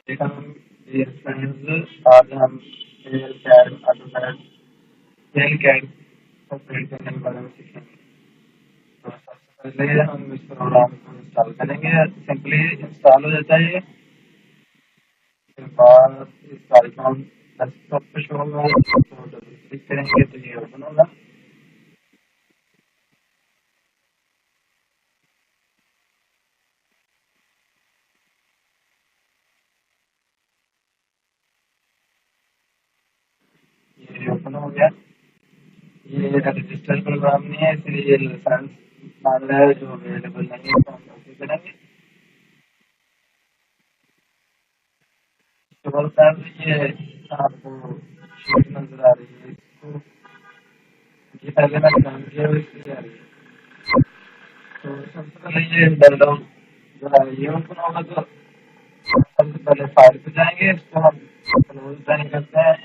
एक हम dear friends, आज हम एयर कैड ऑटोकैड टेल कैड ऑपरेट करने के बारे में सीखेंगे। तो सबसे पहले हम इस प्रोग्राम को इंस्टॉल करेंगे। सिंपली इंस्टॉल हो जाता है। उसके बाद इसका आइकॉन डेस्कटॉप पे शो होगा, तो डबल क्लिक करेंगे तो ये ओपन होगा। ये ओपन हो गया। ये रजिस्टर प्रोग्राम नहीं है, इसलिए ये लाइसेंस मांग रहा है जो अवेलेबल नहीं है, तो हम ओके करेंगे। तो फ्रेंड्स, ये आपको शीट नजर आ रही है, इसको ये पहले मैंने काम किया हुआ इसलिए आ रही है। तो सबसे पहले ये डाउनलोड जो है ये ओपन होगा, तो सबसे पहले फाइल पे जाएंगे, इसको हम क्लोज नहीं करते हैं।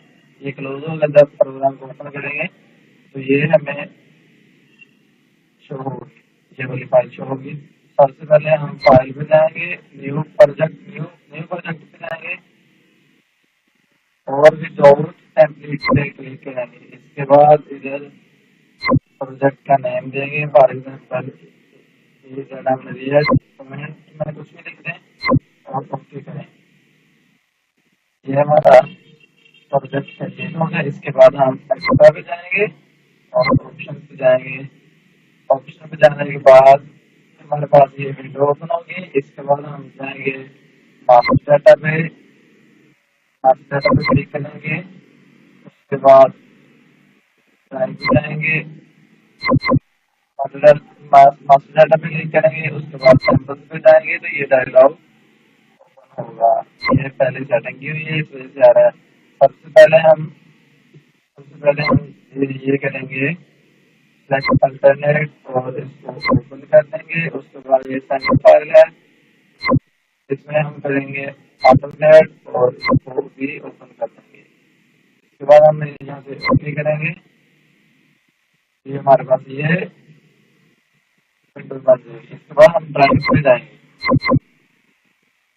ये क्लोज होगा जब प्रोग्राम को ओपन करेंगे, तो ये हमें शो होगी, ये वाली फाइल शो होगी। सबसे पहले हम फाइल पे जाएंगे, new project new new project पे जाएंगे और भी विदाउट टेम्पलेट पे क्लिक करेंगे। इसके बाद इधर प्रोजेक्ट का नेम देंगे, फॉर एग्जाम्पल ये डाटा हमने दिया है, कमेंट में कुछ भी लिख दें और ओके करें। ये हमारा प्रोजेक्ट कंप्लीट हो गया। इसके बाद हम एक्स्ट्रा पे जाएंगे और ऑप्शन पे जाएंगे। ऑप्शन पे जाने के बाद हमारे पास ये विंडो ओपन होगी। इसके बाद हम जाएंगे मास्टर डाटा पे, मास्टर डाटा पे क्लिक करेंगे। उसके बाद ड्राइव पे जाएंगे, मास्टर डाटा पे क्लिक करेंगे। उसके बाद सैंपल पे जाएंगे, तो ये डायलॉग होगा। ये पहले सेटिंग की हुई है, इस वजह से आ रहा है। सबसे पहले हम ये करेंगे सिलेक्ट अल्टरनेट और इसको ओपन कर देंगे। उसके बाद ये सेंटर फाइल है, इसमें हम करेंगे ऑटोकैड और इसको भी ओपन कर देंगे। उसके बाद हम यहाँ से ओके करेंगे। ये हमारे पास ये विंडो बन जाएगी। इसके बाद हम ड्राइंग पे जाएंगे।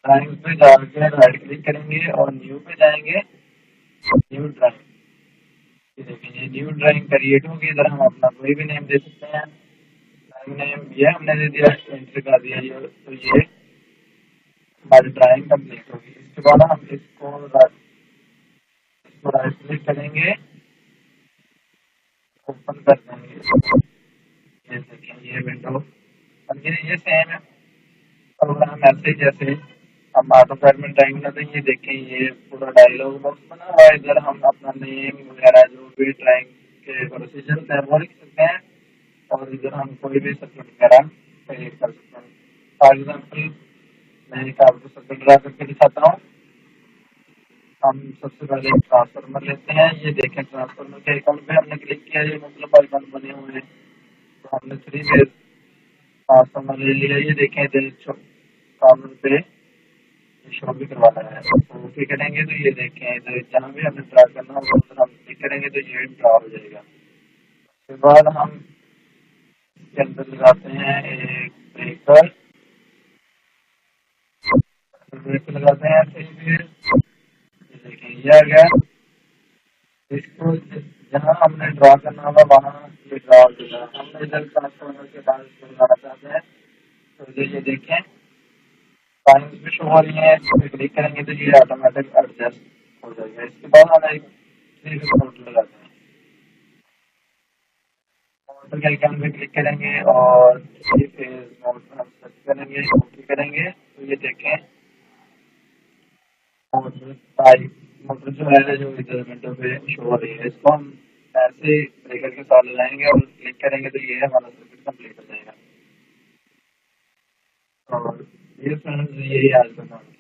ड्राइंग पे जाकर राइट क्लिक करेंगे और न्यू पे जाएंगे, न्यू ड्राइंग। ये देखिए ये न्यू ड्राइंग क्रिएट होगी। इधर हम अपना कोई भी नेम दे सकते हैं। ड्राइंग नेम ये हमने दे दिया, एंटर कर दिया ये, तो ये हमारी ड्राइंग कंप्लीट होगी। इसके बाद हम इसको राइट क्लिक करेंगे, ओपन कर देंगे। ये देखिए ये विंडो और ये सेम है प्रोग्राम ऐसे ही जैसे हम ऑटोकैड में ड्राइंग करते हैं। ये देखें ये पूरा डायलॉग बॉक्स बना हुआ है। इधर हम अपना नेम वगैरह जो भी ड्राइंग के प्रोसीजर है वो लिख सकते हैं और इधर हम कोई भी सर्किट वगैरह क्रिएट कर सकते हैं। फॉर एग्जाम्पल मैं एक आपको सर्किट ड्रा करके दिखाता हूँ। हम सबसे पहले ट्रांसफार्मर लेते हैं। ये देखें ट्रांसफार्मर के आइकॉन पे हमने क्लिक किया, ये मतलब आइकॉन बने हुए हैं। तो हमने 3 फेज ट्रांसफार्मर ले लिया। ये देखें इधर कॉर्नर पे शो भी करवाना है, तो ओके करेंगे तो ये देखें इधर जहाँ भी हमें ड्रा करना होगा उधर हम क्लिक करेंगे तो ये ड्रा हो जाएगा। उसके बाद हम इसके अंदर लगाते हैं एक ब्रेकर, ब्रेकर लगाते हैं 3 फेज। ये देखें ये आ गया। इसको जहाँ हमने ड्रा करना होगा वहाँ ये ड्रा हो जाएगा। हमने इधर ट्रांसफार्मर के बाद इसको लगाना चाहते हैं, तो ये देखें टाइम्स भी शो हो रही है। इस पर क्लिक करेंगे तो ये ऑटोमेटिक एडजस्ट हो जाएगा। इसके बाद हम एक 3 फेज मोटर लगाते हैं। मोटर के आइकन पे क्लिक करेंगे और 3 फेज मोटर हम सर्च करेंगे, ओके करेंगे तो ये देखें मोटर टाइप मोटर जो है जो इधर विंडो पे शो हो रही है। इसको हम ऐसे ब्रेकर के साथ लगाएंगे और क्लिक करेंगे तो ये हमारा सर्किट कंप्लीट हो जाएगा। और ये फ्रेंड्स यही आज का काम है।